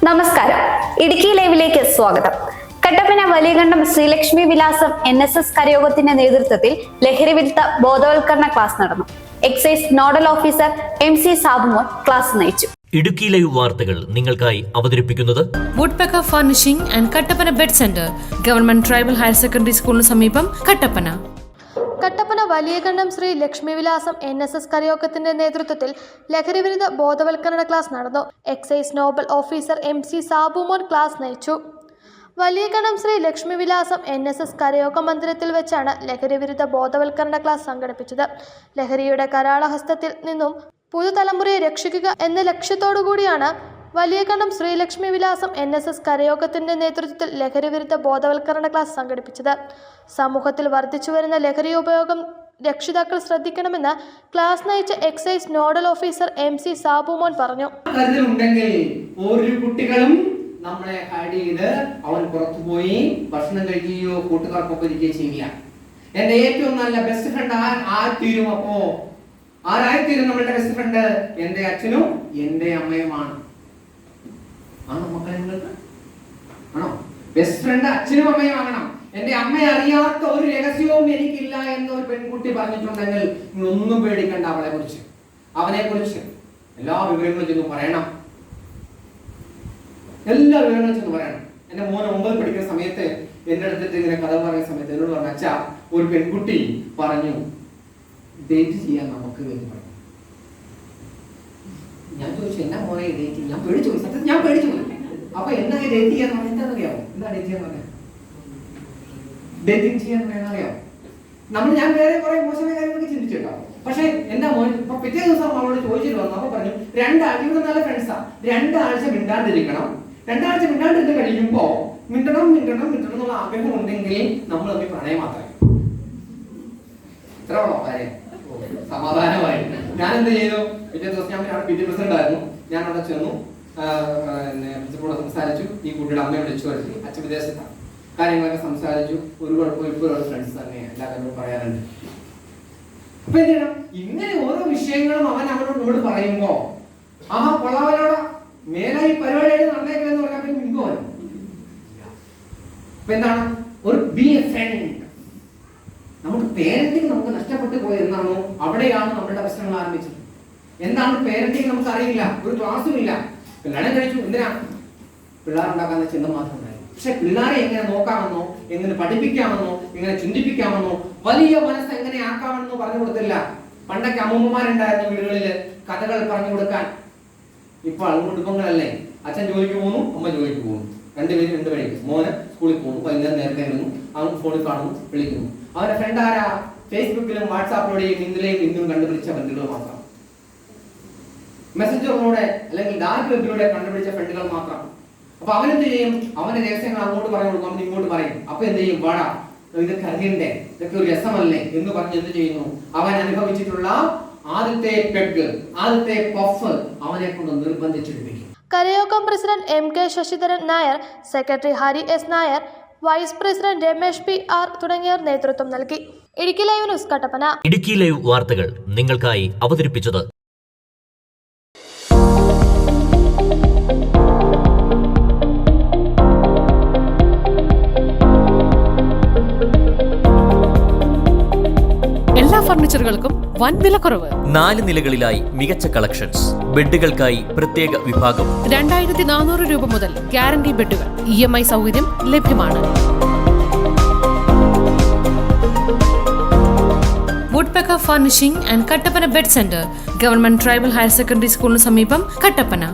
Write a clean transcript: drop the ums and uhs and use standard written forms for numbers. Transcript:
നമസ്കാരം. ഇടുക്കി ലൈവിലേക്ക് സ്വാഗതം. കട്ടപ്പന വലിയകണ്ടം ശ്രീലക്ഷ്മി വിലാസം NSS കരയോഗത്തിന്റെ നേതൃത്വത്തിൽ ലഹരിവിരുദ്ധ ബോധവൽക്കരണ ക്ലാസ് നടന്നു. Excise nodal officer MC Sabumon class നയിച്ചു. ഇടുക്കി ലൈവ് വാർത്തകൾ നിങ്ങൾക്കായി അവതരിപ്പിക്കുന്നത് woodpecker furnishing and Kattappana bed centre, government tribal higher secondary സ്കൂളിന് സമീപം, കട്ടപ്പന. കട്ടപ്പന വലിയകണ്ടം ശ്രീ ലക്ഷ്മിവിലാസം NSS കരയോഗത്തിന്റെ നേതൃത്വത്തിൽ ലഹരിവിരുദ്ധ ബോധവൽക്കരണ ക്ലാസ് നടന്നു. Excise Nobel officer MC Sabumon class നയിച്ചു. വലിയകണ്ടം ശ്രീ ലക്ഷ്മിവിലാസം NSS കരയോഗ മന്ദിരത്തിൽ വെച്ചാണ് ലഹരിവിരുദ്ധ ബോധവൽക്കരണ ക്ലാസ് സംഘടിപ്പിച്ചത്. ലഹരിയുടെ കരാളഹസ്തത്തിൽ നിന്നും പുതുതലമുറയെ രക്ഷിക്കുക എന്ന ലക്ഷ്യത്തോടുകൂടിയാണ് വലിയകണ്ടം ശ്രീലക്ഷ്മി വിലാസം NSS കരയോഗത്തിന്റെ നേതൃത്വത്തിൽ ലഹരിവിരുദ്ധ ബോധവൽക്കരണ ക്ലാസ് സംഘടിപ്പിച്ചത്. സമൂഹത്തിൽ വർദ്ധിച്ചുവരുന്ന ലഹരി ഉപയോഗം രക്ഷിതാക്കൾ ശ്രദ്ധിക്കണമെന്ന് ക്ലാസ് നയിച്ച excise nodal officer MC Sabumon പറഞ്ഞു. ഒരു കുട്ടികളും നമ്മളെ ഹൈഡ് ചെയ്ത് അവൻ പുറത്തുപോയി ഭക്ഷണം കഴിക്കുകയോ കൂട്ടുകാർക്കൊപ്പം ഇരിക്കുകയോ ചെയ്യില്ല. എന്റെ ഏറ്റവും നല്ല ബെസ്റ്റ് ഫ്രണ്ട് ആയിത്തീരും. അപ്പോ ആരായിത്തീരും നമ്മളുടെ ബെസ്റ്റ് ഫ്രണ്ട്? എന്റെ അച്ഛനും എന്റെ അമ്മയുമാണ്. ആണോ മക്കളെ? നിങ്ങൾക്ക് ആണോ ബെസ്റ്റ് ഫ്രണ്ട്? അച്ഛനും അമ്മയും ആകണം. എന്റെ അമ്മയെ അറിയാത്ത ഒരു രഹസ്യവും എനിക്കില്ല എന്ന് ഒരു പെൺകുട്ടി പറഞ്ഞിട്ടുണ്ടെങ്കിൽ ഒന്നും പേടിക്കണ്ട. അവളെ കുറിച്ച് അവനെ കുറിച്ച് എല്ലാ വിവരങ്ങളും ചെന്ന് പറയണം. എല്ലാ വിവരങ്ങളും ചെന്ന് പറയണം. എന്റെ മോൻ 9 പഠിക്കുന്ന സമയത്ത് എന്റെ അടുത്തിട്ട് ഇങ്ങനെ കഥ പറയുന്ന സമയത്ത് എന്നോട് പറഞ്ഞു, അച്ഛാ ഒരു പെൺകുട്ടി പറഞ്ഞു ഡേറ്റ് ചെയ്യാൻ നമുക്ക് എന്ന് പറഞ്ഞു. ഞാൻ ചോദിച്ചു എന്നാ മോനെ ഡേറ്റ്? ഞാൻ പേടിച്ചു പോയി, സത്യത്തിൽ ഞാൻ പേടിച്ചു പോയി. അപ്പൊ എന്നാ ഡേറ്റ് ചെയ്യാന്ന് പറഞ്ഞാൽ എന്താണെന്നറിയാമോ? എന്താ ഡേറ്റ് ചെയ്യാന്ന് പറഞ്ഞാൽ? ഡേറ്റിംഗ് ചെയ്യാന്ന് പറയാൻ അറിയാമോ? ഞാൻ വേറെ കുറെ മോശമായ കാര്യങ്ങളൊക്കെ ചിന്തിച്ചിട്ടുണ്ടാവും. പക്ഷെ എന്താ മോൻ ഇപ്പൊ പിറ്റേ ദിവസം അവളോട് ചോദിച്ചിട്ട് വന്നു. അപ്പൊ പറഞ്ഞു 2 ആഴ്ച, ഇവിടെ നല്ല ഫ്രണ്ട്സാ, 2 ആഴ്ച മിണ്ടാണ്ടിരിക്കണം. 2 ആഴ്ച മിണ്ടാണ്ടിരുന്ന് കഴിയുമ്പോ മിണ്ടണം എന്നുള്ള ആഗ്രഹം ഉണ്ടെങ്കിൽ നമ്മൾ തമ്മിൽ പ്രണയം മാത്രമേ. ഇത്ര ഉള്ളോ കാര്യം? സമാധാനമായി. ഞാൻ എന്ത് ചെയ്തു? പിറ്റേ ദിവസം ഞാൻ PT പ്രസിഡന്റ് ആയിരുന്നു. ഞാൻ അവിടെ ചെന്നു, പ്രിൻസിപ്പളോട് സംസാരിച്ചു. ഈ കുട്ടിയുടെ അമ്മയെ വിളിച്ചു വരുത്തി. അച്ഛൻ വിദേശത്താണ്. കാര്യങ്ങളൊക്കെ സംസാരിച്ചു. ഒരു കുഴപ്പമില്ല, ഇപ്പോൾ ഫ്രണ്ട്സ് തന്നെയാണ്. എല്ലാ കാര്യങ്ങളും പറയാറുണ്ട്. അപ്പൊ എന്ത് ചെയ്യണം? ഇങ്ങനെ ഓരോ വിഷയങ്ങളും അവനോട് പറയുമ്പോ കൊള്ളാവലോടാ മേലായി പരിപാടിയായിട്ട് നടന്നേക്കില്ലെന്ന് പറഞ്ഞാൽ മുൻപ് വരും. അപ്പൊ എന്താണ് ഒരു ബി എ ഫ്രണ്ട്? നമുക്ക് പേരന്റിങ് നമുക്ക് നഷ്ടപ്പെട്ടു പോയെന്നാണോ അവിടെയാണ് നമ്മുടെ പ്രശ്നങ്ങൾ ആരംഭിച്ചത്. എന്താണ് പേരന്റിങ് നമുക്ക് അറിയില്ല, ഒരു ക്ലാസ്സും ഇല്ല. കല്യാണം കഴിച്ചു, എന്തിനാ? പിള്ളേരുണ്ടാക്കാന്ന ചിന്ത മാത്രം ഉണ്ടായിരുന്നു. പക്ഷെ പിള്ളേരെ എങ്ങനെ നോക്കാമെന്നോ, എങ്ങനെ പഠിപ്പിക്കാമെന്നോ, എങ്ങനെ ചിന്തിപ്പിക്കാമെന്നോ, വലിയ മനസ്സ് എങ്ങനെ ആക്കാമെന്നോ പറഞ്ഞു കൊടുത്തില്ല. പണ്ടൊക്കെ അമ്മൂമ്മമാരുണ്ടായിരുന്നു വീടുകളിൽ കഥകൾ പറഞ്ഞു കൊടുക്കാൻ. ഇപ്പൊ കുടുംബങ്ങളല്ലേ, അച്ഛൻ ജോലിക്ക് പോകുന്നു, അമ്മ ജോലിക്ക് പോകുന്നു, രണ്ടുപേരും 2 വഴിക്ക്. മോന് സ്കൂളിൽ പോകുന്നു, വൈകുന്നേരം നേരത്തെ വരുന്നു, അവൻ ഫോണിൽ കാണുന്നു, വിളിക്കുന്നു. അവന്റെ ഫ്രണ്ട് ആരാ? ഫേസ്ബുക്കിലും വാട്സാപ്പിലൂടെയും ഇന്നും കണ്ടുപിടിച്ച ബന്ധുക്കൾ മാത്രം. മെസ്സഞ്ചറിലൂടെ അല്ലെങ്കിൽ ഡാർക്ക് വെബിലൂടെ കണ്ടുപിടിച്ച ഫ്രണ്ടുകൾ മാത്രം. അപ്പൊ അവനെന്ത് ചെയ്യും? അവന്റെ രഹസ്യങ്ങൾ അങ്ങോട്ട് പറഞ്ഞു കൊടുക്കും, അവൻ ഇങ്ങോട്ട് പറയും. അപ്പൊ എന്ത് ചെയ്യും? വാടാ, ഇതൊക്കെ അറിയണ്ടേ, ഇതൊക്കെ ഒരു രസമല്ലേ എന്ന് പറഞ്ഞ് എന്ത് ചെയ്യുന്നു? അവൻ അനുഭവിച്ചിട്ടുള്ള ആദ്യത്തെ പെഗ്, ആദ്യത്തെ പഫ് അവനെ കൊണ്ട് നിർബന്ധിച്ചെടുപ്പിക്കും. കരയോഗം president MK Sasidharan Nair, secretary Hari S Nair, vice president Ramesh PR തുടങ്ങിയവർ നേതൃത്വം നൽകി. Idukki live news, Kattappana. Idukki live വാർത്തകൾ നിങ്ങൾക്കായി അവതരിപ്പിച്ചത് എല്ലാ ഫർണിച്ചറുകൾക്കും വൻ വിലക്കുറവ്. 4 നിലകളിലായി മികച്ച കളക്ഷൻസ്. ബെഡുകൾക്കായി പ്രത്യേക വിഭാഗം. 2400 രൂപ മുതൽ ഗ്യാരണ്ടി ബെഡുകൾ. EMI സൗകര്യം ലഭ്യമാണ്. Woodpecker furnishing and Kattappana bed centre, government tribal higher secondary സ്കൂളിന് സമീപം, കട്ടപ്പന.